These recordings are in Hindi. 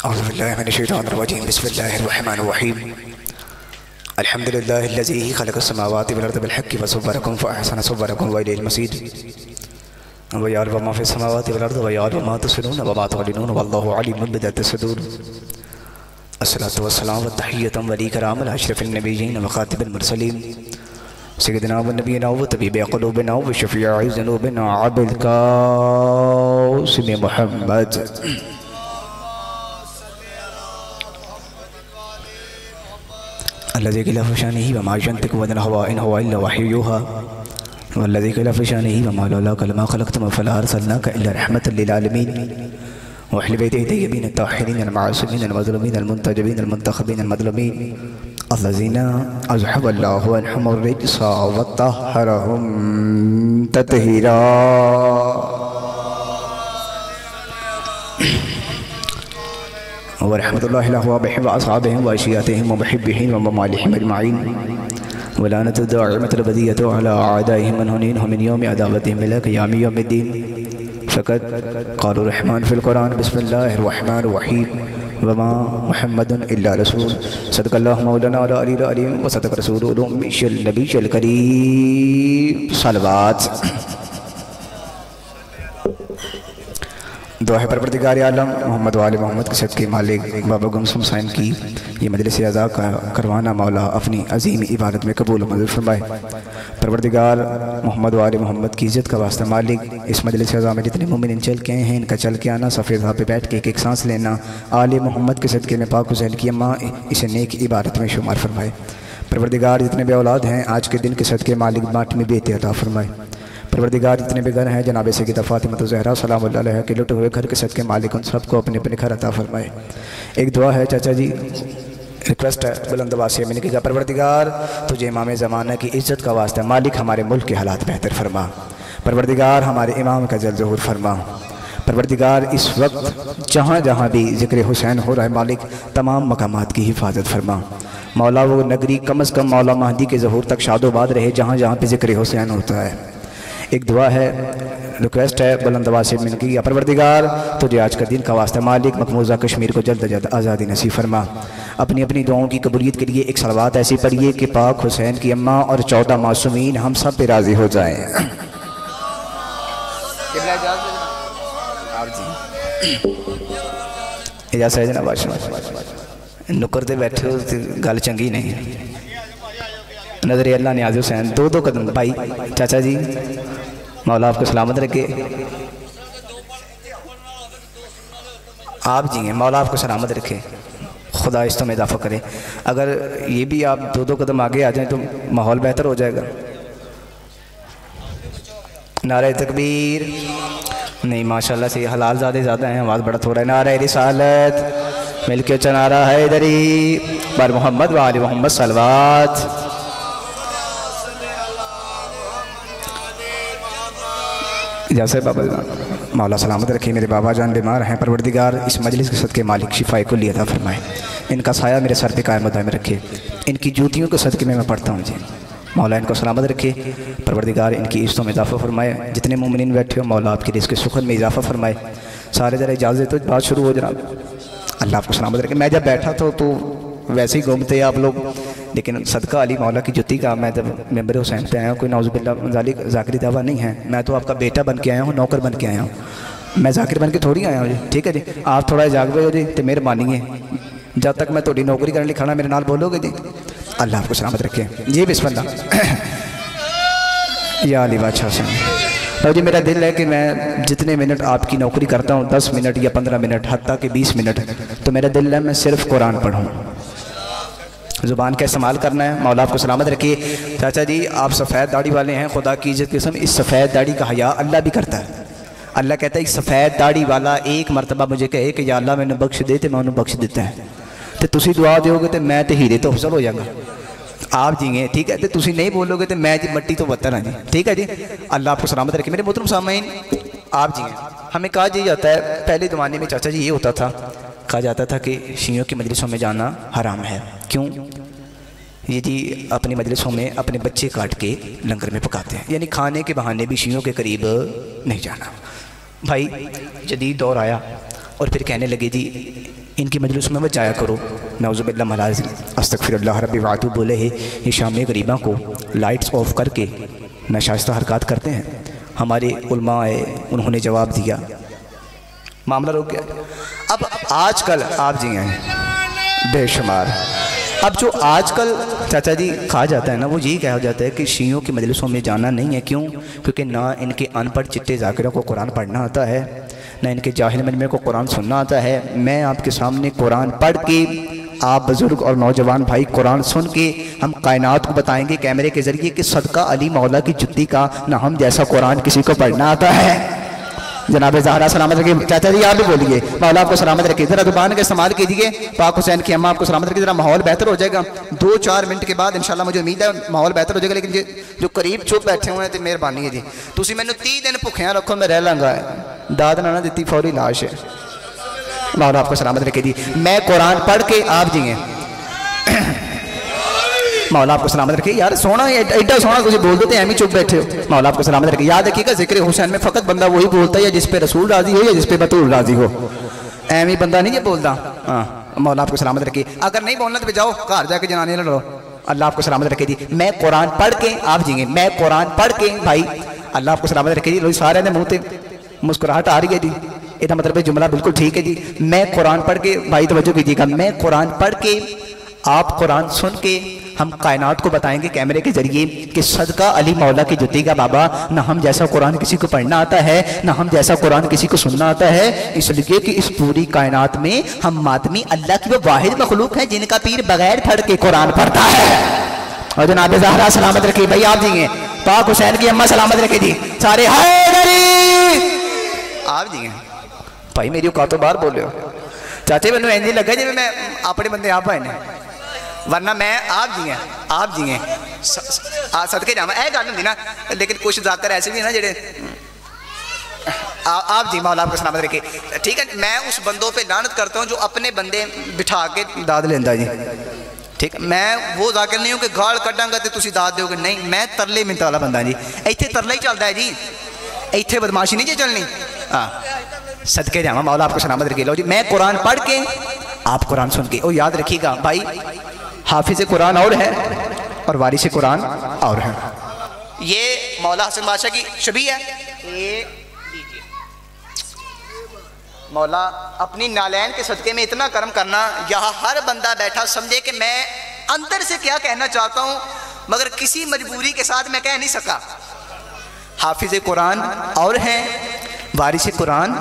औज़ुबिल्लाहिमिनश्शैतानिर्रजीम बिस्मिल्लाहिर्रहमानिर्रहीम अल्हम्दुलिल्लाहिल्लज़ी ख़लक़स्समावाति वल अर्ज़ बिल-हक़्क़ि व सव्वरकुम फ़अहसना सव्वरकुम व इलैहिल मसीर व यअलमु मा फ़िस-समावाति वल अर्ज़ व यअलमु मा तुसिरून व मा तुअलिनून वल्लाहु अलीमुन बिज़ाति-स्सुदूर। अस्सलातु वस्सलामु व तहिय्यतुम व इकराम अला अशरफिन नबिय्यीन व ख़ातिमिल मुरसलीन सय्यिदिना व नबिय्यिना व तबीबि क़ुलूबिना व शफ़ीइ ज़ुनूबिना अबुल क़ासिम मुहम्मद अल्लज़ी क़िला फ़शानिही व मा यंतिक़ु अनिल हवा इन हुवा इल्ला वह्युन यूहा वल्लज़ी क़िला फ़शानिही व मा लौलाका लमा ख़लक़्तु फ़ला अर्सलनाका इल्ला रहमतल लिल आलमीन व अहले बैतिही तय्यबीन अत्ताहिरीन अल-मासूमीन अल-मज़लूमीन अल-मुंतजबीन अल-मुंतख़बीन अल-मज़लूमीन अल्लज़ीना अज़हबल्लाहु अन्हुम अर्रिज्सा व तह्हरहुम तत्हीरा। व रहमतुल्लाहि अलैहिम व अस्हाबिहिम व अशियातिहिम व मुहिब्बिहिम व मवालिहिम अजमईन व लानतु दाइमतुल बदियतु अला आदाइहिम मनहुनीनहुम मिन यौमि अदावतिहिम इला क़ियामि यौमिद्दीन। फ़क़द क़ाल रहमान फ़िल क़ुरआन बिस्मिल्लाहिर रहमानिर रहीम व मा मुहम्मदुन इल्ला रसूल सदक़ल्लाहु मौलाना अल-अलीयुल अलीम व सदक़ रसूलुल उम्मियुल नबियुल करीम। सलवात। दुआ है परवरदिगार आलम मोहम्मद वाले मोहम्मद के सदक़े मालिक बाबा गुमसुम साइम की ये मजलिस अज़ा का करवाना मौला अपनी अजीम इबादत में कबूल मंजूर फरमाए। परवरदिगार मोहम्मद वाले मोहम्मद की इज़्ज़त का वास्ता मालिक इस मजलिस अज़ा में जितने मोमिन चल के आए हैं इनका चल के आना सफ़ेद पे बैठ के एक सांस लेना आले मोहम्मद के सदक़े में पाक हुसैन की अम्मा इसे नेक इबादत में शुमार फरमाए। परवरदिगार जितने बे औलाद हैं आज के दिन के सदक़े मालिक बाट में बेते अता फरमाए। परवरदिगार जितने भी घर हैं जनाब सय्यदा फ़ातिमा ज़हरा सलामुल्लाह अलैहा के लुटे हुए घर के सदक़े मालिक उन सबको अपने अपने घर अता फरमाए। एक दुआ है चाचा जी रिक्वेस्ट है बुलंद आवाज़ से मैंने कहा परवरदिगार तुझे इमाम ज़माना की इज़्ज़त का वास्ता मालिक हमारे मुल्क के हालात बेहतर फरमा। परवरदिगार हमारे इमाम का जल ज़हूर फरमा। परवरदिगार इस वक्त जहाँ जहाँ भी ज़िक्र हुसैन हो रहा है मालिक तमाम मकामात की हिफाजत फरमा। मौला वो नगरी कम अज़ कम मौला महदी के ज़हूर तक शादोबाद रहे जहाँ जहाँ पर ज़िक्र हुसैन होता है। एक दुआ है रिक्वेस्ट है बुलंद आवाज़ से मिनती है परवरदिगार तुझे आज का दिन का वास्ता मालिक मकबूजा कश्मीर को जल्द जल्द आज़ादी नसीब फरमा। अपनी अपनी दुआओं की कबूलियत के लिए एक सलवात ऐसी पढ़िए कि पाक हुसैन की अम्मा और 14 मासूमीन हम सब पे राज़ी हो जाएँ। इजाज़त है जनाब नुकर दे बैठे हो गल चंगी नहीं नजर अल्लाह न्याज़ हुसैन दो कदम भाई चाचा जी मौला आपको सलामत रखे। आप जी हैं मौला आपको सलामत रखे खुदा इस में इजाफ़ा करे। अगर ये भी आप दो कदम आगे आ जाएं तो माहौल बेहतर हो जाएगा। नारे तकबीर नहीं माशाल्लाह से हलाल ज़्यादा हैं आवाज़ बड़ा थोड़ा है। नारे रिसालत मिलके चनारा हैदरी पर मोहम्मद व आले मोहम्मद सलवात। जैसे बाबा मौला सलामत रखे मेरे बाबा जान बीमार हैं परवरदिगार इस मजलिस के सदक़े मालिक शिफाए कुल्ली अता फरमाए। इनका साया मेरे सर पे कायम दायम रखे। इनकी जूतियों के सदक़े में मैं पढ़ता हूँ जी मौला इनको सलामत रखे। परवरदिगार इनकी इज़्ज़तों में इजाफ़ा फरमाए। जितने मोमिनीन बैठे हो मौला आपके रिज़्क़ सुखन में इजाफ़ा फरमाए। सारे ज़रा इजाज़त तो बात शुरू हो जनाब। अल्लाह आपको सलामत रखे। मैं जब बैठा तो वैसे ही घूमते आप लोग लेकिन सदका अली मौला की जुती का मैं जब मेंबर हुसैन पे आया हूँ कोई नाउज़ुबिल्लाह ज़ालिक ज़ाकिरी दावा नहीं है। मैं तो आपका बेटा बन के आया हूँ नौकर बन के आया हूँ। मैं ज़ाकिर बन के थोड़ी आया हूँ जी ठीक है जी। आप थोड़ा जागवे हो जी तो मेहरबानी है जब तक मैं थोड़ी नौकरी करने लिखाना मेरे नाल बोलोगे जी। अल्लाह आपको सलामत रखे जी बिस्मिल्लाह या अली बादशाह हुसैन। तो जी मेरा दिल है कि मैं जितने मिनट आपकी नौकरी करता हूँ 10 मिनट या 15 मिनट हत्ता कि 20 मिनट तो मेरा दिल है मैं सिर्फ़ कुरान पढ़ूँ। ज़ुबान का इस्तेमाल करना है। मौला आपको सलामत रखिए। चाचा जी आप सफ़ेद दाढ़ी वाले हैं खुदा की इज़्ज़त की कसम इस सफ़ेद दाढ़ी का हया अल्लाह भी करता है। अल्लाह कहता है इस सफ़ेद दाढ़ी वाला एक मरतबा मुझे कहे कि या अल्लाह मैंने बख्श दे तो मैं उन्हें बख्श देता है तो तुसी दुआ दोगे तो मैं तो हीरे तो अफजल हो जाऊँगा। आप जी हैं ठीक है तो तुसी नहीं बोलोगे तो मैं जी मट्टी तो बत्तर हाँ जी ठीक है जी। अल्लाह आपको सलामत रखे। मेरे मोहतरम सामईन आप जी हैं हमें कहा जाता है पहले ज़माने में चाचा जी ये होता था कहा जाता था कि शियों की मजलिसों में जाना हराम है। क्यों? ये जी अपनी मजलिसों में अपने बच्चे काट के लंगर में पकाते हैं यानी खाने के बहाने भी शियों के करीब नहीं जाना। भाई जदीद दौर आया और फिर कहने लगे जी इनकी मजलिस में मत जाया करो। नौज़ुबिल्लाह मलाज़िम अस्तग़फ़िरुल्लाह रब्बी व अतूबु इलैहि। ये शामी गरीबा को लाइट्स ऑफ करके नाशाइस्ता हरकत करते हैं। हमारे उलमा आए, उन्होंने जवाब दिया, मामला रुक गया। अब आजकल आप जी हैं बेशुमार, अब जो आजकल चाचा जी कहा जाता है ना, वो यही कहा जाता है कि शियों की मजलिसों में जाना नहीं है। क्यों? क्योंकि ना इनके अनपढ़ चिट्टे ज़ाकिरों को कुरान पढ़ना आता है, ना इनके जाहिल मजमे को कुरान सुनना आता है। मैं आपके सामने कुरान पढ़ के, आप बुज़ुर्ग और नौजवान भाई कुरान सुन के हम कायनात को बताएंगे कैमरे के ज़रिए कि सदका अली मौला की जुत्ती का ना हम जैसा कुरान किसी को पढ़ना आता है। जनाब ज़हरा सलामत रखिए। चाचा जी आप भी बोलिए, मौला आपको सलामत रखिए। ज़रा ज़ुबान का इस्तेमाल कीजिए। पाक हुसैन की अम्मा आपको सलामत रखिए। ज़रा माहौल बेहतर हो जाएगा। 2-4 मिनट के बाद इंशाल्लाह मुझे उम्मीद है माहौल बेहतर हो जाएगा। लेकिन जो करीब चुप बैठे हुए हैं तो मेहरबानी है जी, तुसी मैनू 30 दिन भुखिया रखो, मैं रह लाँगा। दाद ना दी फौरी लाश है। मौला आपको सलामत रखिए जी। मैं कुरान पढ़ के आप जी हैं, मौला आपको सलामत रखिए। यार सोना एडा सोना कुछ बोल देते हैं, एम ही चुप बैठे हो। मौला आपको सलामत रखिए। याद रखिएगा जिक्र हुसैन में फ़कत बंदा वही बोलता है या जिस पे रसूल राजी हो या जिस पे बतूल राजी हो, एम ही बंदा नहीं ये बोलता। हाँ, मौला आपको सलामत रखिए। अगर नहीं बोलना तो जाओ घर जाके जनानियां लड़ो। अल्लाह आपको सलामत रखिए जी। मैं कुरान पढ़ के आप जी, मैं कुरान पढ़ के भाई, अल्लाह आपको सलामत रखिए जी। सारे ने मुँह से मुस्कुराहट आ रही है जी, इसका मतलब जुमला बिल्कुल ठीक है जी। मैं कुरान पढ़ के, भाई तवज्जो कीजिएगा, मैं कुरान पढ़ के, आप कुरान सुन के हम कायनात को बताएंगे कैमरे के जरिए कि सदका अली मौला की जुत्ती का बाबा, ना हम जैसा कुरान किसी को पढ़ना आता है, ना हम जैसा कुरान किसी को सुनना आता है। इसलिए कि इस पूरी कायनात में हम मातमी अल्लाह की वो वाहिद मखलूक है जिनका पीर बगैर फड़ के कुरान पढ़ता है। और जनाब ज़हरा सलामत रखिए। भाई आप जी हैं, पाक हुसैन की अम्मा सलामत रखिए जी। सारे आप जी हैं भाई, मेरी औकात तो बाहर बोले हो चाचे। मैनू इंज लगा जिवें मैं अपने बंदे आप आए ने, वरना मैं आप जी हैं, आप जी हैं सदके जावा यह गल होंगी ना। लेकिन कुछ जाकर ऐसे भी है ना जेडे आप जी, मौला आपको सलामत रखे। ठीक है, मैं उस बंदों पे लानत करता हूँ जो अपने बंदे बिठा के दाद लेंदा जी। ठीक है, मैं वो जाकर नहीं हूँ कि गाल कटांगा तो तुसी दाद दोगे, नहीं, मैं तरले मिनट वाला बंदा जी। इत्थे तरला ही चलता है जी, इत्थे बदमाशी नहीं जी चलनी। हाँ, सदके जावा, मौला आपको सलामत रखे। लो जी, मैं कुरान पढ़ के, आप कुरान सुन के। और याद रखिएगा भाई, हाफिज कुरान और है और वारिस कुरान और है। ये मौला हसन बादशाह की छवि है, ये लीजिए। मौला अपनी नालैन के सदके में इतना कर्म करना, यहाँ हर बंदा बैठा समझे कि मैं अंदर से क्या कहना चाहता हूँ, मगर किसी मजबूरी के साथ मैं कह नहीं सका। हाफिज कुरान और है, वारिस कुरान,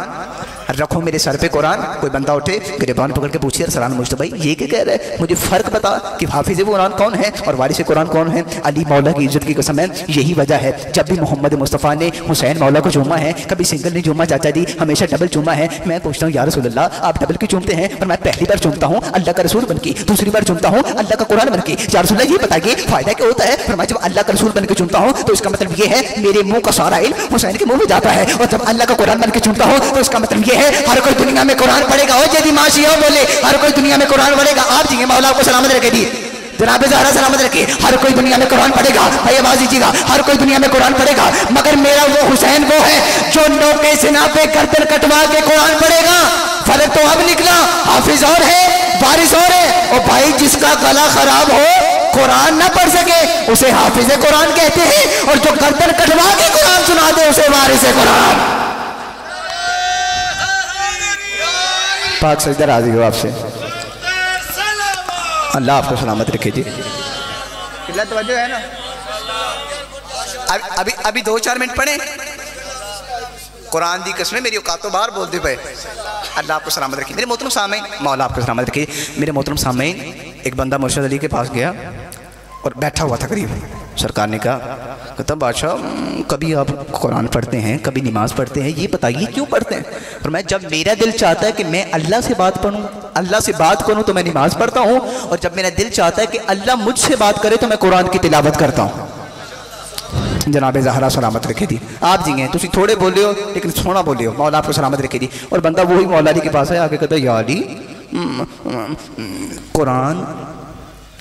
रखो मेरे सर पे कुरान। कोई बंदा उठे, गिरबान पकड़ के पूछे, सलाम मुझे भाई ये क्या कह रहा है, मुझे फ़र्क बता कि हाफिज़ कुरान कौन है और वारिस कुरान कौन है। अली मौला की इज्जत की कसम है, यही वजह है जब भी मोहम्मद मुस्तफ़ा ने हुसैन मौला को चूमा है, कभी सिंगल नहीं चूमा चाचा जी, हमेशा डबल चूमा है। मैं पूछता हूँ या रसूल अल्लाह, आप डबल क्यों चूमते हैं? पर मैं पहली बार चूमता हूँ अल्लाह का रसूल बन के, दूसरी बार चूमता हूँ अल्लाह का कुरान बन के। या रसूल अल्लाह, ये बताइए फ़ायदा क्या होता है? पर मैं जब अल्लाह का रसूल बन के चूमता हूँ तो इसका मतलब ये है मेरे मुँह का सारा इल्म हुसैन के मुँह में जाता है, और जब अल्लाह का कुरान बन के चूमता हूँ तो इसका मतलब ये है हर कोई दुनिया में कुरान पढ़ेगा। हो यदि माशी हो बोले, हर कोई दुनिया में कुरान पढ़ेगा। आप जी मौला आपको सलामत रखे दी, जनाब ज़हरा सलामत रखे। हर कोई दुनिया में कुरान पढ़ेगा, भाई आवाज दीजिएगा, हर कोई दुनिया में कुरान पढ़ेगा, मगर मेरा वो हुसैन वो है जो नौके सिना पे गर्दन कटवा के कुरान पढ़ेगा। फर्क तो अब निकला, हाफिज और है, वारिस और है। और भाई जिसका गला खराब हो, कुरान ना पढ़ सके, उसे हाफिज कुरान कहते हैं, और जो गर्दन कटवा के कुरान सुना दे उसे वारिस कुरान। पाक सजदा राजी हो आपसे, अल्लाह आपको सलामत रखे जी। तवज्जो है ना, अभी 2-4 मिनट पढ़े कुरान दी कसम, मेरी औकातों बाहर बोलते पे। अल्लाह आपको सलामत रखिए। मेरे मोहतरम सामईन, मौला आपको सलामत रखिए। मेरे मोहतरम सामईन, एक बंदा मुर्शद अली के पास गया और बैठा हुआ था करीब। सरकार ने कहा, कहता बादशाह कभी आप कुरान पढ़ते हैं, कभी नमाज पढ़ते हैं, ये बताइए क्यों पढ़ते हैं? और मैं जब मेरा दिल चाहता है कि मैं अल्लाह से बात पढ़ूँ, अल्लाह से बात करूँ तो मैं नमाज पढ़ता हूँ, और जब मेरा दिल चाहता है कि अल्लाह मुझसे बात करे तो मैं कुरान की तिलावत करता हूँ। जनाब ज़हरा सलामत रखे दी। आप जी हैं, तुम थोड़े बोले हो लेकिन सोना बोले हो, मौला आपको सलामत रखे दी। और बंदा वही मौला अली के पास है, आके कहता यार कुरान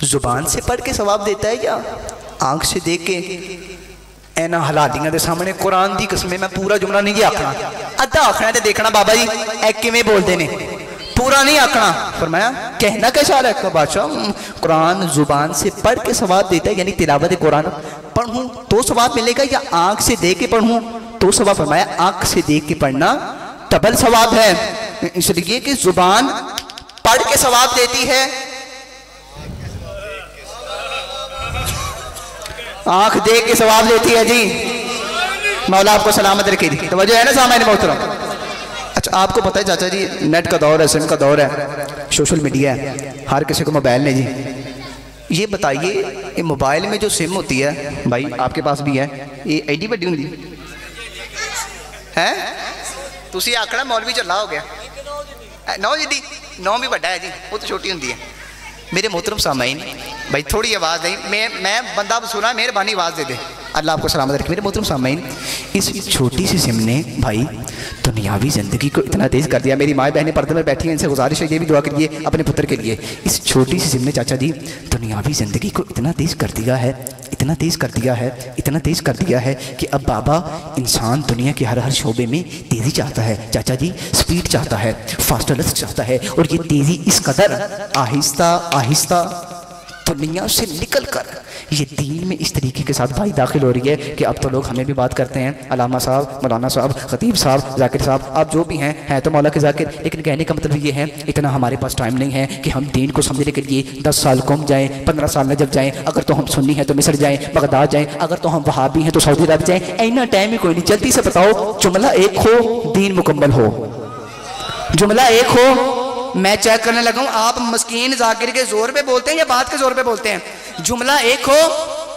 जुबान से पढ़ के सवाब देता है या आंख से देख के? एना हलालियां दे सामने कुरान दी कसम मैं पूरा जुमला नहीं जी आखना, अद्धा आखना तो देखना बाबा जी ए किवें बोलते ने। पूरा नहीं आंकना। फरमाया कहना कैसा है बादशाह, कुरान जुबान से पढ़ के सवाब देता है, यानी तिलावत कुरान पढ़ूं तो सवाब मिलेगा या आंख से देख के पढ़ूं तो सवाब? फरमाया आंख से देख के पढ़ना डबल सवाब है, इसलिए कि जुबान पढ़ के सवाब देती है, आंख देख के सवाब देती है। जी मौला आपको सलामत रखे। तो वजह है ना सामान्य मोहतरम। अच्छा आपको पता है चाचा जी, नेट का दौर है, सिम का दौर है, सोशल मीडिया है, हर किसी को मोबाइल ने। जी ये बताइए, ये मोबाइल में जो सिम होती है, भाई आपके पास भी है, ये एडी वड्डी होंगी है? तुसी आखना मौलवी चला हो गया 9 जी, 9 भी बड़ा है जी, वो तो छोटी होंगी है। मेरे मोहतरम सामाइन भाई थोड़ी आवाज़ नहीं, मैं बंदा सुना, मेहरबानी आवाज़ दे दे, अल्लाह आपको सलामत रखे। मेरे मोहतरम सामाइन, इस छोटी सी सिम ने भाई दुनियावी ज़िंदगी को इतना तेज़ कर दिया। मेरी माँ बहनें पर्दे में बैठी हैं, इनसे गुजारिश है ये भी दुआ करिए अपने पुत्र के लिए। इस छोटी सी सिम ने चाचा जी दुनियावी ज़िंदगी को इतना तेज़ कर दिया है, इतना तेज़ कर दिया है, इतना तेज़ कर दिया है कि अब बाबा इंसान दुनिया के हर शोबे में तेज़ी चाहता है चाचा जी, स्पीड चाहता है, फास्टनेस चाहता है। और ये तेज़ी इस कदर आहिस्ता आहिस्ता दुनिया से निकल कर ये दीन में इस तरीके के साथ भाई दाखिल हो रही है कि अब तो लोग हमें भी बात करते हैं, अलामा साहब, मौलाना साहब, खतीब साहब, जाकिर साहब, आप जो भी हैं तो मौला के जाकिर। लेकिन कहने का मतलब ये है इतना हमारे पास टाइम नहीं है कि हम दीन को समझने के लिए 10 साल घूम जाएँ, 15 साल नजब जाएँ, अगर तो हम सुन्नी हैं तो मिस्र जाएँ, बगदाद जाएँ, अगर तो हम वहाबी हैं तो सऊदी अरब जाएँ। इतना टाइम ही कोई नहीं। जल्दी से बताओ, जुमला एक हो दीन मुकम्मल हो, जुमला एक हो। मैं चेक करने लगा हूं, आप मस्कीन जाकिर के जोर पे बोलते हैं या बात के जोर पे बोलते हैं? जुमला एक हो,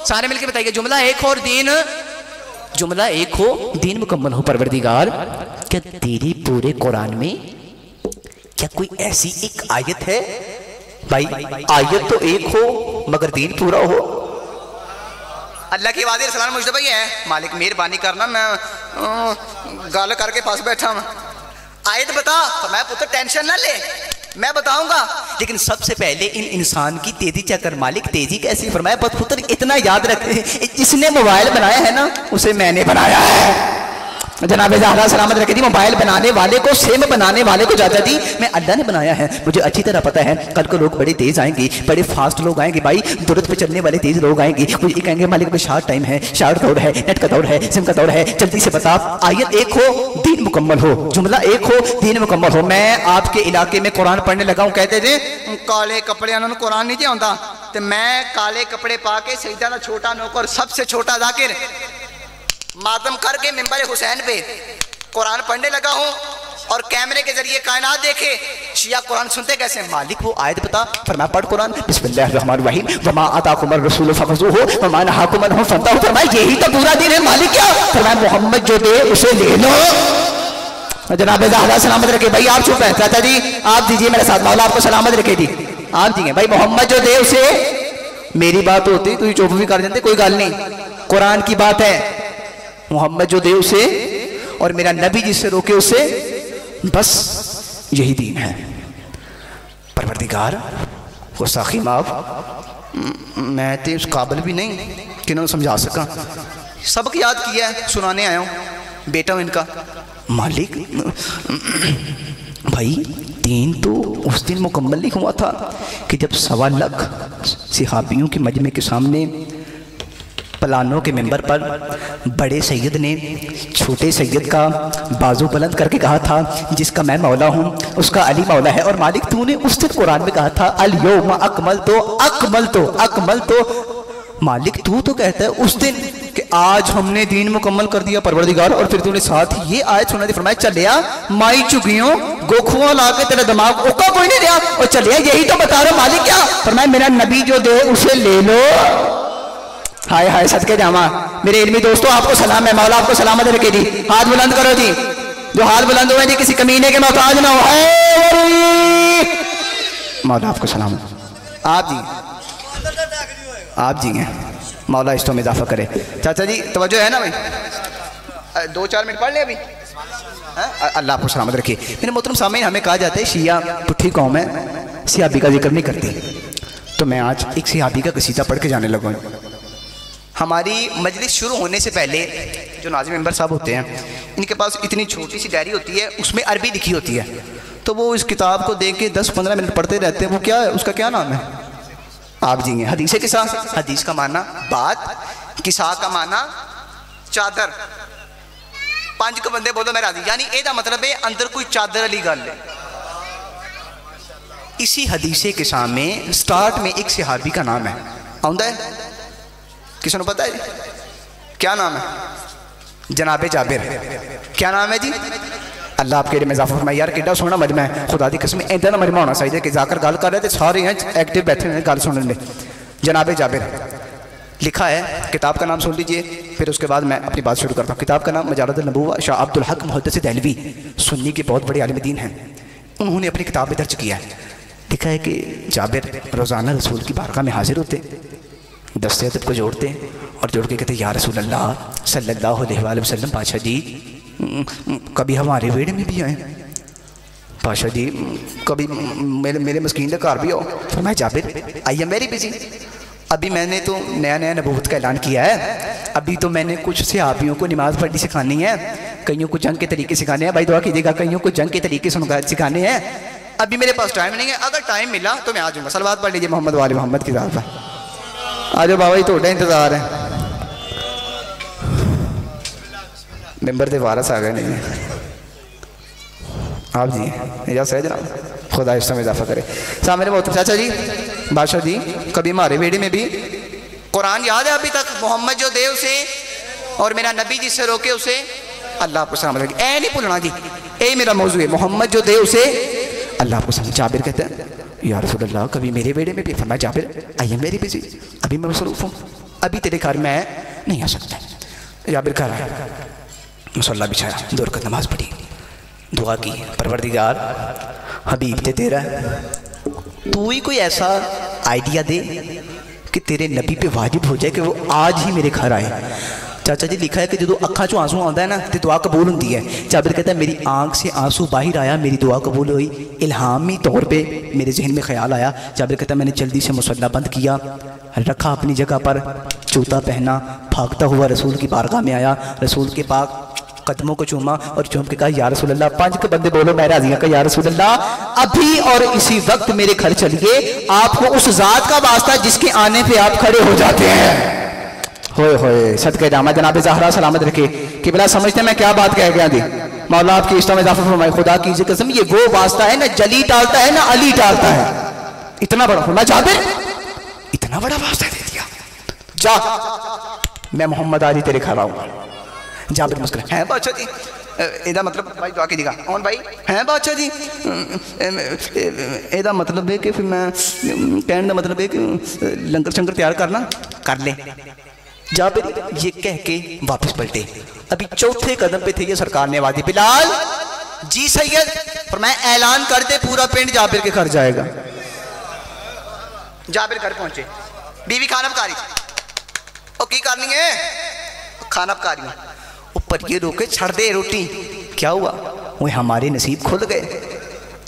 सारे मिलके बताइए, जुमला एक हो और दीन, जुमला एक हो दीन मुकम्मल हो। परवरदिगार, क्या तेरे पूरे कुरान में क्या कोई ऐसी एक आयत है भाई, आयत तो एक हो मगर दीन पूरा हो? अल्लाह की आवाज़ सलाम मुझे है, मालिक मेहरबानी करना, मैं गल करके पास बैठा हूं, आयत बता। तो मैं पुत्र टेंशन ना ले, मैं बताऊंगा, लेकिन सबसे पहले इन इंसान की तेजी चेक कर। मालिक तेजी कैसी? फरमाया पुत्र इतना याद रखे, जिसने मोबाइल बनाया है ना उसे मैंने बनाया है। जनाब ज़हरा सलामत रखे जी, मोबाइल बनाने वाले को, सिम बनाने वाले को चाचा जी मैं अल्लाह ने बनाया है। मुझे अच्छी तरह पता है कल को लोग बड़े तेज आएंगे, बड़े फास्ट लोग आएंगे भाई, दुरुत पे चलने वाले तेज लोग आएंगे, वो ये कहेंगे मालिक को शार्ट टाइम है, शार्ट दौड़ है, नेट का दौड़ है, सिम का दौड़ है। जल्दी से बता, आयत एक हो दीन मुकम्मल हो, जुमला एक हो दीन मुकम्मल हो। मैं आपके इलाके में कुरान पढ़ने लगा हूँ, कहते थे काले कपड़े उन्होंने कुरान नहीं आता, तो मैं काले कपड़े पा के सईदा का छोटा नौकर, सबसे छोटा जाकिर, मातम करके मिंबर हुसैन पे कुरान पढ़ने लगा हूँ और कैमरे के जरिए कायनात देखे शिया कुरान सुनते कैसे। मालिक वो आयत बता। फरमाया पढ़ कुरान, बिस्मिल्लाहिर्रहमानिर्रहीम, वमा आताकुमुर रसूल फखुज़ूहु वमा नहाकुम अन्हु फंतहू। फरमाया यही तो पूरा दिन है। मालिक क्या? फरमाया मोहम्मद जो दे उसे ले लो। जनाब ज़हरा सलामत रखे भाई, आप चुप है चाचा जी, आप दीजिए मेरे साथ, मौला आपको सलामत रखे जी, आप दिए भाई। मोहम्मद जो दे उसे, मेरी बात होती तो चुप भी कर देते, कोई गल नहीं, कुरान की बात है। मोहम्मद जो दे उसे और मेरा नबी जिससे रोके उसे, बस यही दीन है। परवरदिगार गुस्ताखी माफ, मैं तो उस काबिल भी नहीं कि इन्होंने समझा सका, सबक याद किया है, सुनाने आया हूँ, बेटा हूँ इनका। मालिक भाई दीन तो उस दिन मुकम्मल नहीं हुआ था कि जब 1.25 लाख सहाबियों के मजमे के सामने पलानों के मेंबर पर बड़े सैयद ने छोटे सैयद का बाजू बुलंद करके कहा था, जिसका मैं मौला हूँ उसका अली मौला है। और मालिक तूने उस दिन कुरान में कहा था अल यौमा अकमल तो मालिक तू तो कहता है उस दिन कि आज हमने दीन मुकम्मल कर दिया परवरदिगार, और फिर तूने साथ ही ये आयत सुना दी। फरमाया चलिया माई चुगियों गोखुआ ला के तेरा दिमाग ओका कोई नहीं दिया और चलिया, यही तो बता रहा। मालिक क्या? फरमाया मेरा नबी जो दे उसे ले लो। हाय हाय सदके जामा मेरे इल्मी दोस्तों, आपको सलाम है, मौला आपको सलामत रखे जी। हाथ बुलंद करो जी, जो हाथ बुलंद हुए जी किसी कमीने के मोहताज ना हो। मौला आपको सलाम। आप जी हैं, मौला इस तो में इजाफा करे। चाचा जी तवज्जो है ना भाई, 2-4 मिनट पढ़ ले अभी। अल्लाह आपको सलामत रखे। मेरे मोहतरम सामने हमें कहा जाता है शिया पुट्ठी कौम है, सियाबी का जिक्र नहीं करती, तो मैं आज एक सियाबी का कसीदा पढ़ के जाने लगा। हमारी मजलिस शुरू होने से पहले जो नाज़िम मेंबर साहब होते हैं, इनके पास इतनी छोटी सी डायरी होती है, उसमें अरबी लिखी होती है, तो वो इस किताब को देख के 10-15 मिनट पढ़ते रहते हैं। वो क्या है, उसका क्या नाम है? आप जी हैं हदीस किसा। हदीस का माना बात, किसा का माना चादर। 5 को बंदे बोलो मैं राजी, यानी एदा मतलब है अंदर कोई चादर वाली गल है। इसी हदीसे किसा में स्टार्ट में एक सहाबी का नाम है, आउंदा है? किसी को पता है क्या नाम है? जनाबे जाबिर। क्या नाम है जी? अल्लाह आपके में इजाफा फरमाए। यार कितना सोहना मजमा है, खुदा दी कसम इदा का मजमा होना चाहिए कि जाकर गल कर रहे थे सारे हैं एक्टिव बैठे हैं गल सुनने। जनाबे जाबिर लिखा है, किताब का नाम सुन लीजिए, फिर उसके बाद मैं अपनी बात शुरू करता हूँ। किताब का नाम मजालत नबूवा, शाह अब्दुल हक मुहद्दिस दहलवी, सुन्नी के बहुत बड़े आलिम दीन हैं। उन्होंने अपनी किताब में दर्ज किया है, लिखा है कि जाबिर रोज़ाना रसूल की बारगाह में हाजिर होते, दस्ते अदब को जोड़ते और जोड़ के कहते या रसूल अल्लाह सल्लल्लाहु अलैहि वसल्लम, पाशा जी कभी हमारे वेड़े में भी आए, पाशा जी कभी मेरे मस्कीन के घर भी आओ। फिर मैं Jabir I am very busy, अभी मैंने तो नया नया नबूवत का ऐलान किया है, अभी तो मैंने कुछ सहाबियों को नमाज़ पढ़नी सिखानी है, कईयों को जंग के तरीके सिखाने हैं, भाई दुआ कीजिएगा, कईयों को जंग के तरीके सिखाने हैं, अभी मेरे पास टाइम नहीं है, अगर टाइम मिला तो मैं आ जाऊँगा। सलवात पढ़ लीजिए मोहम्मद वाले मोहम्मद की ज़ात पर। आ जाओ बाबा जी, थोड़ा इंतज़ार है। मेंबर के वारस आ गए नहीं आप जी, इजाज़त है जनाब, खुदा इस समय इजाफा करे। सामने बहुत चाचा जी बादशाह जी, कभी हमारे बेड़े में भी कुरान याद है अभी तक? मोहम्मद जो दे उसे और मेरा नबी जिससे रोके उसे अल्लाह आपको सलामत रखे। ऐ नहीं भूलना जी, ए मेरा मौजू है, मोहम्मद जो दे उसे अल्लाह आपको सलामत। जाबिर कहते हैं या रसूल अल्लाह कभी मेरे बेड़े में भी? फरमाया Jabir I am very busy, अभी मैं मसरूफ हूँ, अभी तेरे घर मैं नहीं आ सकता। जाबिर घर आया, मुसल्ला बिछाया, 2 रकात नमाज पढ़ी, दुआ की, परवरदिगार हबीब ते तेरा तू ही कोई ऐसा आइडिया दे कि तेरे नबी पे वाजिब हो जाए कि वो आज ही मेरे घर आए। चाचा जी लिखा है कि जो अखा चो आंसू आता है ना तो दुआ कबूल होती है। जाबिर कहता है मेरी आंख से आंसू बाहर आया, मेरी दुआ कबूल हुई, इल्हामी तौर पे मेरे जहन में ख्याल आया। जाबिर कहता है मैंने जल्दी से मुसल्ला बंद किया, रखा अपनी जगह पर, जूता पहना, भागता हुआ रसूल की बारगाह में आया, रसूल के पाक कदमों को चूमा और चूम के कहा या रसूल अल्लाह, 5 के बंदे बोलो मैं राजी हूं, या रसूल अल्लाह अभी और इसी वक्त मेरे घर चलिए, आपको उस जात का वास्ता जिसके आने पे आप खड़े हो जाते हैं। होए होए सदके जामा जनाब ज़हरा सलामत रखे। कि बिला समझते मैं क्या बात कह गया थी, मौला आपकी इष्टा में इजाफा फरमाए। खुदा की कसम ये वो वास्ता है ना जली टालता है ना अली टालता है, इतना बड़ा फरमाया जाबिर, इतना बड़ा वास्ता दे दिया, जा मैं मोहम्मद आली तेरे घर आऊंगा। जाबिर मुस्कुराए, हैं बादशाह जी, एदा मतलब भाई दुआ कीजिएगा, कौन भाई हैं बादशाह जी, एदा मतलब है कि फिर मैं कहने का मतलब है कि लंगर शंकर तैयार करना कर ले। जाबिर ये कह के वापस पलटे, अभी 4थे कदम पे थे ये सरकार ने आवाज़ दी, बिलाल जी सैयद, पर मैं ऐलान कर दे पूरा पिंड जाबिर के घर जाएगा। जाबिर घर पहुंचे, बीवी खाना पका रही, और की करनी है खाना पका रही, ऊपर ये रोके छड़ दे रोटी। क्या हुआ? वो हमारे नसीब खुल गए,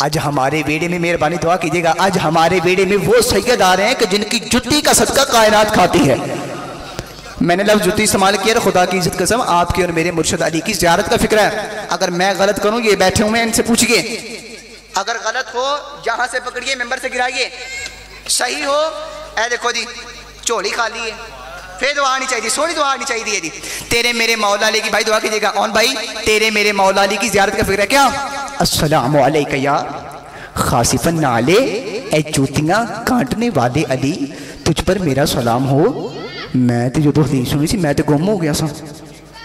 आज हमारे बेड़े में मेहरबानी दुआ कीजिएगा, आज हमारे बेड़े में वो सैयद आ रहे हैं कि जिनकी जुत्ती का सदका कायनात खाती है। मैंने लफ्ज़ जुत्ती इस्तेमाल किया, खुदा की इज्जत कसम आपकी और मेरे मुर्शिद अली की ज़ियारत का फिक्र है। अगर मैं गलत करूं, ये बैठे हुए हैं इनसे पूछिए, अगर गलत हो जहां से पकड़िए मेंबर से गिराइए, सही हो ऐ देखो जी झोली खाली है, फिर दुआ नहीं चाहिए, सोनी दुआ नहीं चाहिए जी। तेरे मेरे मौला अली की भाई दुआ कीजिएगा, कौन भाई? तेरे मेरे मौला अली की ज़ियारत का फिक्र है क्या? अस्सलामु अलैका या खासिफन नाले, ए जूतियां काटने वाले अली, तुझ पर मेरा सलाम हो। मैं तो जो हदीस सुनी थी मैं तो गुम हो गया सा,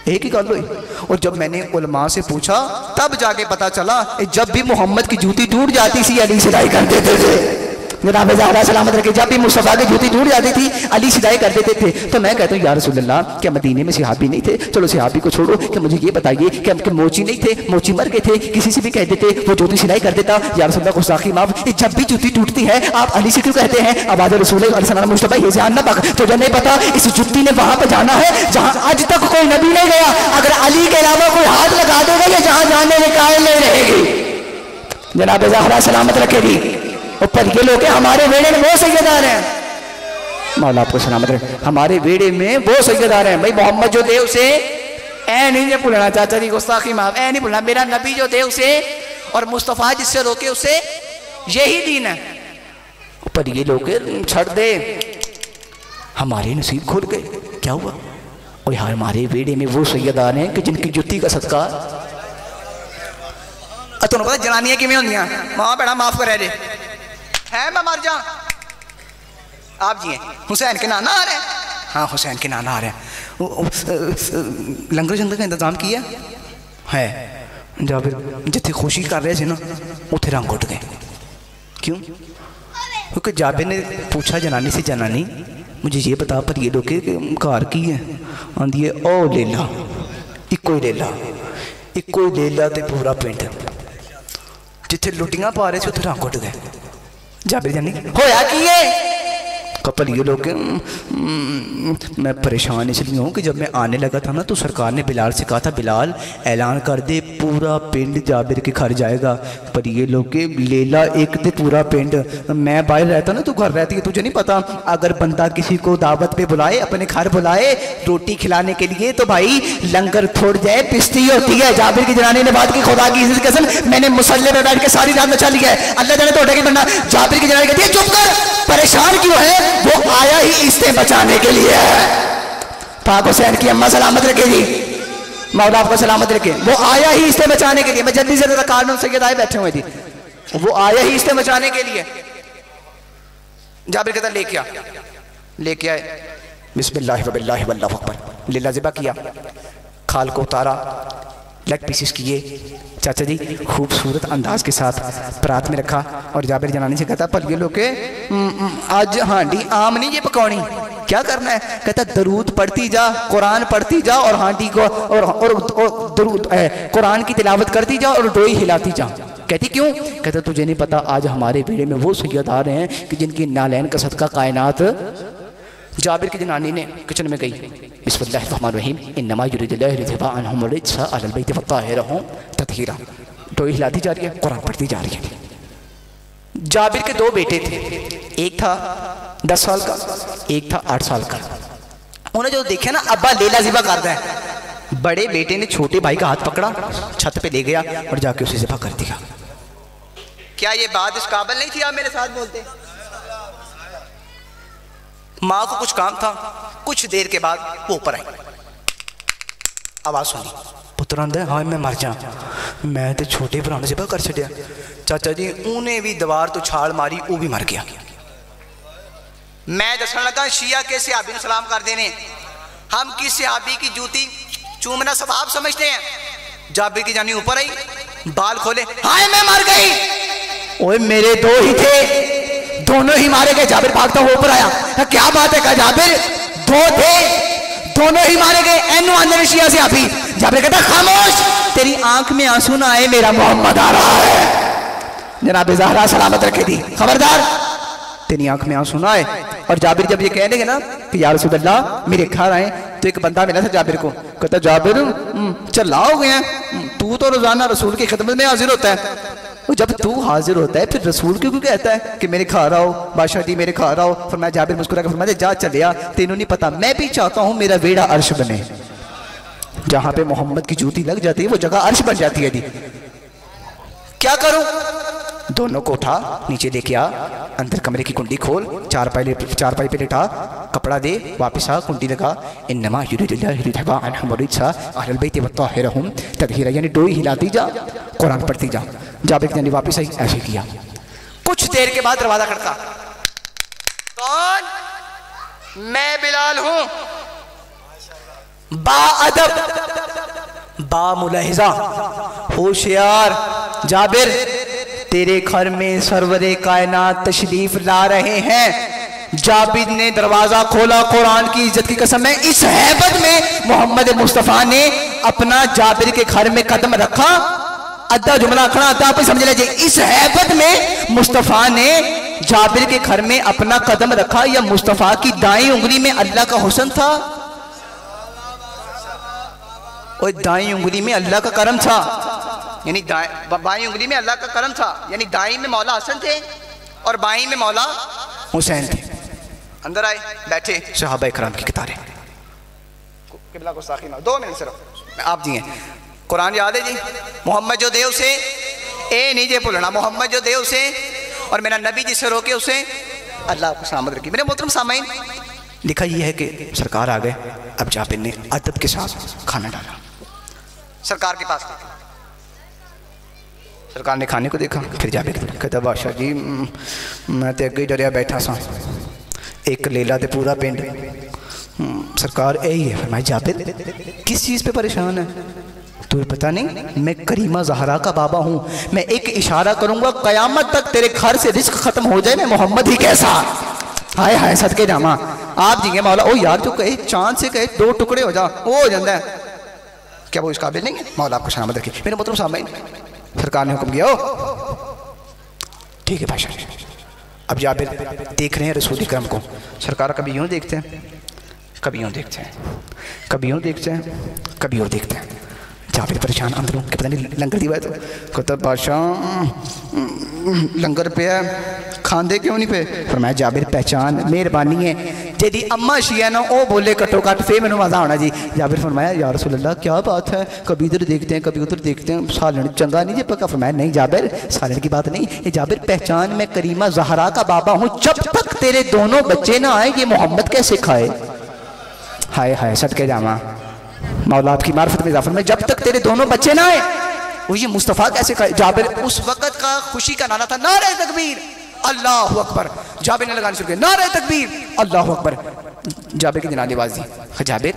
एक ही गल हुई। और जब मैंने उलमा से पूछा तब जाके पता चला जब भी मोहम्मद की जूती टूट जाती थी अली सिलाई कर देते थे। जनाब ज़हरा सलामत रखे, जब भी मुस्तफ़ा की जूती टूट जाती थी अली सिलाई कर देते थे। तो मैं कहता हूँ या रसूल अल्लाह क्या मदीने में सहाबी नहीं थे? चलो सहाबी को छोड़ो, कि मुझे ये बताइए कि हम मोची नहीं थे, मोची मर गए थे, किसी से भी कह देते वो जूती सिलाई कर देता। या रसूल अल्लाह गुस्ताखी माफ, जब भी जूती टूटती है आप अली से क्यों कहते हैं आवाज़ रसूल मुस्तफ़ा ये ध्यान ना पक, तुझे नहीं पता इस जुत्ती ने वहां पर जाना है जहाँ आज तक कोई नबी नहीं गया, अगर अली के अलावा कोई हाथ लगा देगा या जहाँ जाने में कायल नहीं रहेगी। जनाब ज़हरा सलामत रखेगी। ऊपर ये लोग हमारे बेड़े में वो सैयदार हैं, मौला आपको सलामत रहे, हमारे बेड़े में वो सैयदार हैं। भाई मोहम्मद जो दे उसे ऐ नहीं भूलना, चाचा जी गुस्ताखी माफ, ऐ नहीं भूलना, मेरा नबी जो दे उसे और मुस्तफ़ा जिससे रोके उसे यही दीन है। पर ये लोग छड़ दे, हमारे नसीब खुल गए। क्या हुआ? और यार हमारे बेड़े में वो सैयदान हैं कि जिनकी जुत्ती का सदका तुम पता जनानियां किमें होंदियां, मां भैड़ा माफ कर दे है, मैं मर जा। आप जी हैं हुसैन के नाना आ रहे हैं, हाँ हुसैन के नाना आ रहे हैं। लंगर जंगर का इंतजाम किया है। जाबिर जिथे खुशी कर रहे थे ना उथे रंग उठ गए। क्यों? क्योंकि जाबिर ने पूछा जनानी से, जनानी मुझे ये बता पर ये लोग घर की है? आंधी है ओ लेला, इको ही लेला, इको ही लेला ते पूरा पिंड। जिथे लुटियां पा रहे थे उथे रंग उठ गए। जाबिर जानी होया की है? कपल ये लोग मैं परेशान इसलिए हूँ कि जब मैं आने लगा था ना तो सरकार ने बिलाल से कहा था बिलाल ऐलान कर दे पूरा पिंड जाबिर के घर जाएगा। पर ये लोग के लेला एक दे पूरा पिंड, मैं बाहर रहता ना तू घर रहती है, तुझे नहीं पता अगर बंदा किसी को दावत पे बुलाए, अपने घर बुलाए रोटी खिलाने के लिए तो भाई लंगर थोड़ जाए पिस्ती होती है। जाबिर की जनानी ने बात की, खुदा की इज्जत कसम मैंने मुसल्ले पे बैठ के सारी रात नचा लिया है, अल्लाह जाने तोड़े की बनना। जाबिर की जनानी कहती है चुप कर, परेशान क्यों है? वो आया ही इसे बचाने के लिए है। पाक हुसैन की अम्मा सलामत रखेगी, मौला आपको सलामत रखे। वो आया ही इसे बचाने के लिए। मैं जल्दी से कानून से आए बैठे हुए थे, वो आया ही इसे बचाने के लिए। जाबिर कहता लेके आए बिस्मिल्लाह वबिल्लाह वल्लाहु अकबर, लीला ज़िबा किया, खाल को उतारा, लेग पीसेस किए, चाचा जी खूबसूरत अंदाज के साथ परात में रखा। और जाबिर जनानी से कहता पर ये लोग के आज हांडी आम नहीं ये पकौनी, क्या करना है? कहता दरूद पढ़ती जा, कुरान पढ़ती जा और हांडी को और दरूद कुरान की तिलावत करती जा और डोई हिलाती जा। कहती क्यों? कहता तुझे नहीं पता आज हमारे बेड़े में वो सैयद आ रहे हैं कि जिनकी नालैन का सदका कायनात। जाबिर की जनानी ने किचन में गई, बिस्मिल्लाहिर्रहमानिर्रहीम, इन्नमा युरिदुल्लाहु लियुज़हिबा अन्कुम अर्रिज्सा अहलल बैति वत्ताहिरहुम तत्हीरा, डोई हिलाती जा रही है, कुरान पढ़ती जा रही है। जाबिर के दो बेटे थे, एक था 10 साल का, एक था 8 साल का। उन्हें जो देखा ना अब्बा लेला ज़िबा कर रहा है, बड़े बेटे ने छोटे भाई का हाथ पकड़ा, छत पे ले गया और जाके उसे ज़िबा कर दिया। क्या ये बात इस काबिल नहीं थी? आप मेरे साथ बोलते। माँ को कुछ काम था, कुछ देर के बाद वो ऊपर आई, आवाज सुनी, पुत्र आंदा हाँ मैं मर जा, मैं तो छोटे भरा ने ज़िबा कर छड़िया। चाचा जी उन्हें भी दीवार तो छाल मारी, वो भी मर गया। मैं दसन लगा शिया के सहाबी ने सलाम कर देने, हम किस सहाबी की जूती चूमना सवाब समझते हैं। जाबिर की जानी ऊपर आई, बाल खोले, हाय मैं मर गई। ओए मेरे दो ही थे, दोनों ही मारे गए। जाबिर भागता हुआ ऊपर आया, क्या बात है? कहा जाबिर दो थे, दोनों ही मारे गए। एनु अंदर शिया से अभी जाबिर कहता खामोश, तेरी आंख में आंसू ना आए, मेरा मोहम्मद आ रहा है। जनाब ज़हरा सलामत रखे थी, खबरदार तेरी आंख में आंसू ना आए। और जाबिर जब ये कह देंगे ना कि या रसूल अल्लाह मेरे घर आए, तो एक बंदा मिला था जाबिर को, कहता जाबिर चला हो गया, तू तो रोजाना रसूल की खिदमत में हाजिर होता है, जब तू हाजिर होता है फिर रसूल क्यों कहता है कि मेरे घर आओ बादशाह जी मेरे घर आओ? फरमाया जाबिर मुस्कुरा कर फरमाया जा चलिया, तेनू नहीं पता मैं भी चाहता हूँ मेरा वेड़ा अर्श बने, जहां पे मोहम्मद की जूती लग जाती है वो जगह अर्श बन जाती है। क्या करूं? दोनों को उठा नीचे लेके आ, अंदर कमरे की कुंडी खोल, चारपाई पे लेटा, कपड़ा दे, वापस आ, कुंडी लगा। इन्नमा युरिदुल्लाहु लियुज़हिबा अन्कुम अर्रिज्सा अहलल बैति वत्ताहिरहुम तत्हीरा, यानी डोई हिलाती जा, कुरान पढ़ती जा। जाबिर की वापस आई, ऐसे किया। कुछ देर के बाद दरवाजा खड़का, कौन? मैं बिलाल हूं, बाअदब बामुलाहिजा होशियार जाबिर, तेरे घर में सरवरे कायनात तशरीफ ला रहे हैं। जाबिर ने दरवाजा खोला, कुरान की इज्जत की कसम है इस हैबत में मोहम्मद मुस्तफ़ा ने अपना जाबिर के घर में कदम रखा। अद्धा जुमला आखना आता आप समझ लीजिए, इस हैबत में मुस्तफ़ा ने जाबिर के घर में अपना कदम रखा। या मुस्तफ़ा की दाई उंगली में अल्लाह का हुस्न था, और दाई उंगली में अल्लाह का करम था, यानी बाई उंगली में अल्लाह का करम था, यानी दाई में मौला हसन थे और बाई में मौला हुसैन थे। अंदर आए, बैठे, सहाबा इकराम की कतारें, किबला गुस्ताखी ना, 2 मिनट सिर्फ आप जी हैं। कुरान याद है जी, मोहम्मद जो दे उसे ए नहीं जे भूलना, मोहम्मद जो दे उसे और मेरा नबी जिससे रोके उसे अल्लाह आपको सलामत रखे। मेरे मोहतरम सामाइन, लिखा यह है कि सरकार आ गए। अब जाबिर ने अदब के साथ खाना डाला, सरकार के पास सरकार ने खाने को देखा। फिर जाबिर कहता बादशाह जी मैं तो अगे ही डरिया बैठा सा, एक लेला तो पूरा पिंड सरकार यही है। मैं जाबिर किस चीज़ पे परेशान है? तुम्हें पता नहीं मैं करीमा ज़हरा का बाबा हूँ, मैं एक इशारा करूँगा क़यामत तक तेरे घर से रिस्क ख़त्म हो जाए, मैं मोहम्मद ही कैसा। हाय हाय सदके जामा आप जी मौला। ओ यार जो कहे चांद से कहे 2 टुकड़े हो जा वो हो जाता है, क्या वो इस काबिल नहीं है? मौला आपको सलामत रखे। मेरे मोहतरम सामईन, सरकार ने हुक्म किया ठीक है भाषा। अब जाबिर देख रहे हैं रसूल अकरम को। सरकार कभी यूँ देखते हैं, कभी यूँ देखते हैं, कभी यूँ देखते हैं, कभी यूँ देखते हैं। जाबिर परेशान अंदरों के पता नहीं लंगर दी हुआ तो कहता बादशाह लंगर पे है खांदे क्यों नहीं पे? फरमाया जाबिर पहचान मेहरबानी है जेदी अम्मा शिया ना वो बोले कटो कट फिर मैंने मजा आना जी। जाबिर फरमाया या रसूल अल्लाह क्या बात है, कभी इधर देखते हैं कभी उधर देखते हैं, सालन चंगा नहीं जी पक्का? फरमाया नहीं जाबिर सालन की बात नहीं, ये जाबिर पहचान मैं करीमा ज़हरा का बाबा हूँ, जब तक तेरे दोनों बच्चे ना आए ये मोहम्मद कैसे खाए। हाय हाय सदके जामा मौला आपकी मार्फत में इजाफा में, जब तक तेरे दोनों बच्चे ना आए वो ये मुस्तफ़ा कैसे खाए। जाबिर उस वक़्त का खुशी का नारा था नारे तकबीर अल्लाह अकबर। जाबिर ने लगाने शुरू किया नारे तकबीर अल्लाह अकबर। जाबिर की जनानी आवाज़ दी, जाबिर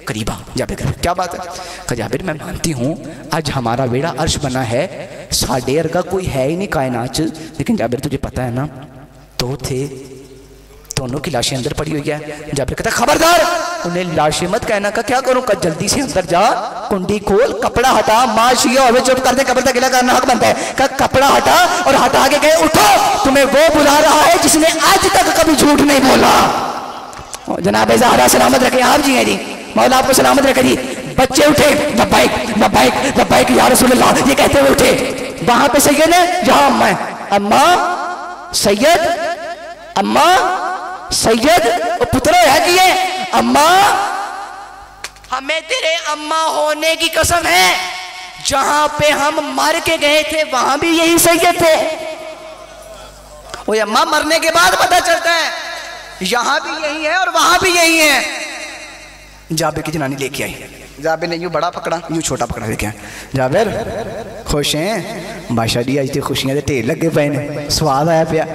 करीबा। जाबिर क्या बात है? जाबिर मैं मानती हूँ आज हमारा बेड़ा अर्श बना है, साढ़े अर्गा कोई है ही नहीं कायनात, लेकिन जाबिर तुझे पता है ना तो थे दोनों की लाशें अंदर पड़ी हुई है। जाबिर कहता खबरदार उन्हें लाशें मत कहना। का क्या करूं? का जल्दी से अंदर जा, कुंडी खोल, कपड़ा हटा, माँ शिया हो चुप कर दे, कब्र तक गिला करना हक बनता है। का कपड़ा हटा और हटा के गए उठो, तुम्हें वो बुला रहा है जिसने आज तक कभी झूठ नहीं बोला। जनाब ज़हरा सलामत रखे आप जी हैं जी, मौला आपको सलामत रखे जी। बच्चे उठे लब्बैक लब्बैक लब्बैक या रसूल अल्लाह ये कहते हुए उठे। वहां पे सैयद है जहां अम्मा है, अम्मा सैयद अम्मा सैयद पुत्र है कि ये अम्मा हमें तेरे अम्मा होने की कसम है, जहां पे हम मर के गए थे वहां भी यही सैयद थे। वो अम्मा मरने के बाद पता चलता है यहां भी यही है और वहां भी यही है। जाबिर की जनानी लेके आई, जाबिर ने यूं बड़ा पकड़ा यूं छोटा पकड़ा लेके आया। जाबिर खुश हैं? बादशाह जी अज तो खुशियां के ढेर लगे पे ने, स्वाद आया पिया।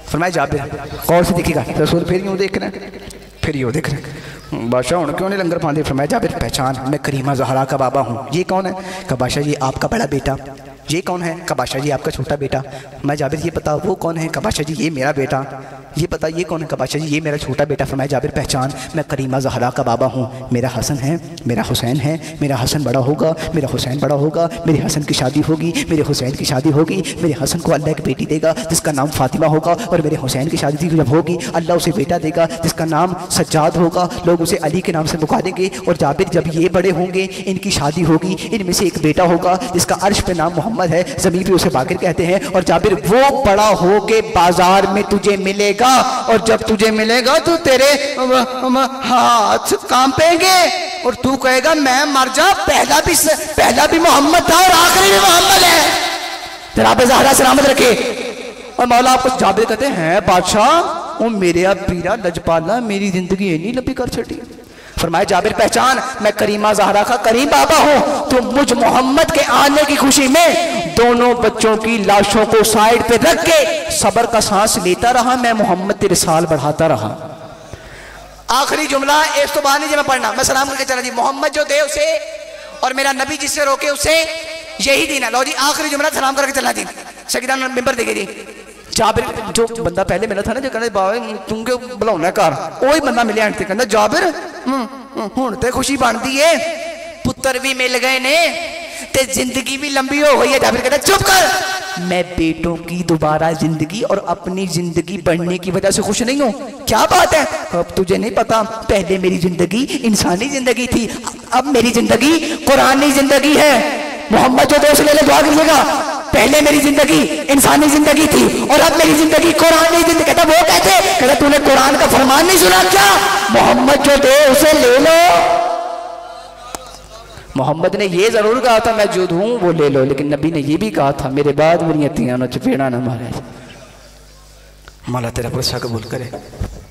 फरमाया जाबिर कौन से दिखेगा? रसूल फिर यूँ देख रहे हैं, फिर यूँ देख रहे हैं। बादशाह हूँ क्यों नहीं लंगर पाते? फरमाया जाबिर पहचान मैं करीमा ज़हरा का बाबा हूँ। ये कौन है? का बादशाह जी आपका बड़ा बेटा। ये कौन है? का बादशाह जी आपका छोटा बेटा। मैं जाबिर ये पता वो कौन है? का बादशाह जी ये मेरा बेटा। ये पता ये कौन है? का बादशाह जी ये मेरा छोटा बेटा। फरमाया जाबिर पहचान मैं करीमा ज़हरा का बाबा हूँ, मेरा हसन है, मेरा हुसैन है, मेरा हसन बड़ा होगा, मेरा हुसैन बड़ा होगा, मेरे हसन की शादी होगी, मेरे हुसैन की शादी होगी, मेरे हसन को अल्लाह की बेटी देगा जिसका नाम फातिमा होगा, और मेरे हुसैन की शादी जब होगी अल्लाह उसे बेटा देगा जिसका नाम सज्जाद होगा, लोग उसे अली के नाम से पुकारेंगे। और जाबिर जब ये बड़े होंगे इनकी शादी होगी, इनमें से एक बेटा होगा जिसका अर्श पे नाम मोहम्मद है, ज़मीन पे उसे बाकिर कहते हैं। और जाबिर वो बड़ा हो के बाजार में तुझे मिलेगा, और जब तुझे मिलेगा तो तेरे हाथ कांपेंगे और तू कहेगा मैं मर जा, पहला भी मोहम्मद था और आखिरी भी मोहम्मद है। जनाब ज़हरा सलामत रखे। और मौला आपको जाबिर कहते हैं बादशाह वो मेरे अब पीरा लजपाला मेरी जिंदगी इतनी लंबी कर छड़ी। फरमाया जाबिर पहचान मैं करीमा ज़हरा का करीम बाबा हूँ, तो मुझ मोहम्मद के आने की खुशी में दोनों बच्चों की लाशों को साइड पे रख के सब्र का सांस लेता रहा, मैं मोहम्मद तेरे साल बढ़ाता रहा। आखिरी जुमला इस तो बाद नहीं मैं पढ़ना, मैं सलाम करके चला जी। मोहम्मद जो दे उसे और मेरा नबी जिससे रोके उसे यही दिन है। लो जी आखिरी जुमला सलाम करके चलना जी। सकीदा मेंबर देखे जी। जाबिर जो बंदा पहले मिला था ना जो कहना बाबा तुम क्यों बुलाना घर, वही बंदा मिले एंड कहना जाबिर हुण ते खुशी बनती है, पुत्र भी मिल गए ने ते जिंदगी भी लंबी हो गई है। जाबिर कहता चुप कर, मैं बेटों की दोबारा जिंदगी और अपनी जिंदगी बढ़ने की वजह से खुश नहीं हूँ। क्या बात है? अब तुझे नहीं पता पहले मेरी जिंदगी इंसानी जिंदगी थी, अब मेरी जिंदगी कुरानी जिंदगी है। मोहम्मद जो दोस्त ले ले दुआ कीजिएगा, पहले मेरी जिंदगी इंसानी जिंदगी थी और अब मेरी जिंदगी कुरानी जिंदगी। कहता वो कहता तूने कुरान का फरमान नहीं सुना क्या? मोहम्मद जो दे उसे ले लो। मोहम्मद ने ये ज़रूर कहा था मैं जो दूँ वो ले लो, लेकिन नबी ने ये भी कहा था मेरे बाद मेरी अतियाँ न चपेड़ा न मारे। मौला तेरा पुरसा कबूल करे।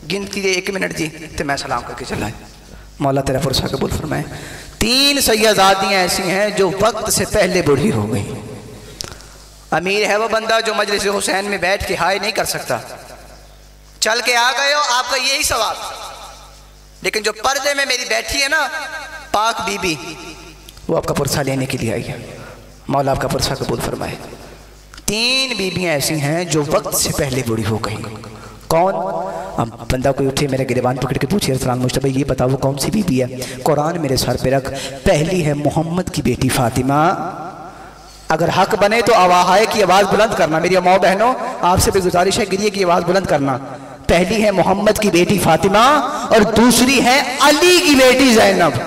गिनती दे 1 मिनट जी तो मैं सलाम करके चला। मौला तेरा पुरसा कबूल फरमाए। 3 सैयदादियाँ ऐसी हैं जो वक्त से पहले बूढ़ी हो गई। अमीर है वो बंदा जो मजलिस हुसैन में बैठ के हाय नहीं कर सकता, चल के आ गए हो आपका यही सवाब। लेकिन जो पर्दे में मेरी बैठी है ना पाक बीबी, वो आपका पुरसा लेने के लिए आई है। मौला आपका पुरसा कबूल फरमाए। 3 बीबियाँ ऐसी हैं जो वक्त से पहले बूढ़ी हो गई। कौन? अब बंदा कोई उठे मेरे गिरबान पकड़ के पूछे रसूल मुश्तबा ये बताओ वो कौन सी बीबी है? कुरान मेरे सर पे रख। पहली है मोहम्मद की बेटी फातिमा। अगर हक बने तो आवाहाय की आवाज़ बुलंद करना। मेरी माओ बहनों आपसे भी गुजारिश है गिरिए की आवाज़ बुलंद करना। पहली है मोहम्मद की बेटी फातिमा और दूसरी है अली की बेटी ज़ैनब।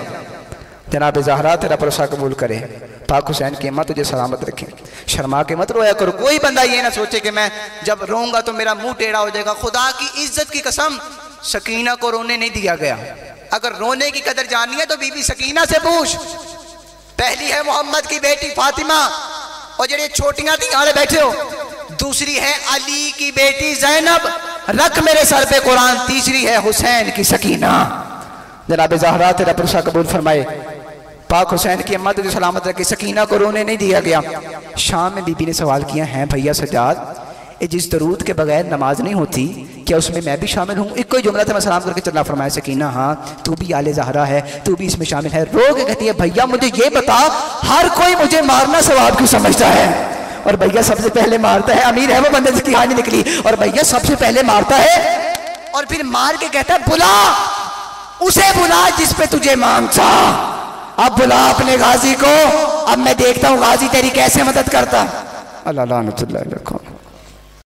जनाब ज़हरा तेरा पुरसा कबूल करे। पाक हुसैन की अम्मा तुझे सलामत रखें। शर्मा के मत रोया करो। कोई बंदा ये ना सोचे कि मैं जब रोऊंगा तो मेरा मुंह टेढ़ा हो जाएगा। खुदा की इज्जत की कसम सकीना को रोने नहीं दिया गया। अगर रोने की कदर जाननी है तो बीबी सकीना से पूछ। पहली है मोहम्मद की बेटी फातिमा और जेड़े छोटियां धियारे बैठे हो, दूसरी है अली की बेटी ज़ैनब। रख मेरे सर पे कुरान। तीसरी है हुसैन की सकीना। जनाब ज़हरा तेरा पुरसा कबूल फरमाए। पाक हुसैन की अम्मा तुझे सलामत रखे। सकीना को रोने नहीं दिया गया। शाम में बीबी ने सवाल किया है भैया सज्जाद जिस दरूद के बगैर नमाज नहीं होती क्या उसमें मैं भी शामिल हूँ? एक कोई जुमला था मैं सलाम करके चलना। फरमाया सकीना हाँ तू भी आले ज़हरा है, तू भी इसमें शामिल है। रो के कहती है भैया मुझे ये बता हर कोई मुझे मारना सवाब क्यों समझता है? और भैया सबसे पहले मारता है। अमीर है वो बंदे जिसकी कहानी निकली और भैया सबसे पहले मारता है और फिर मार के कहता है बुला उसे बुला जिस पे तुझे मांगता। अब बुला अपने गाजी को। अब मैं देखता हूँ गाजी तेरी कैसे मदद करता। अल्लाह लानतुल्लाह अलैह।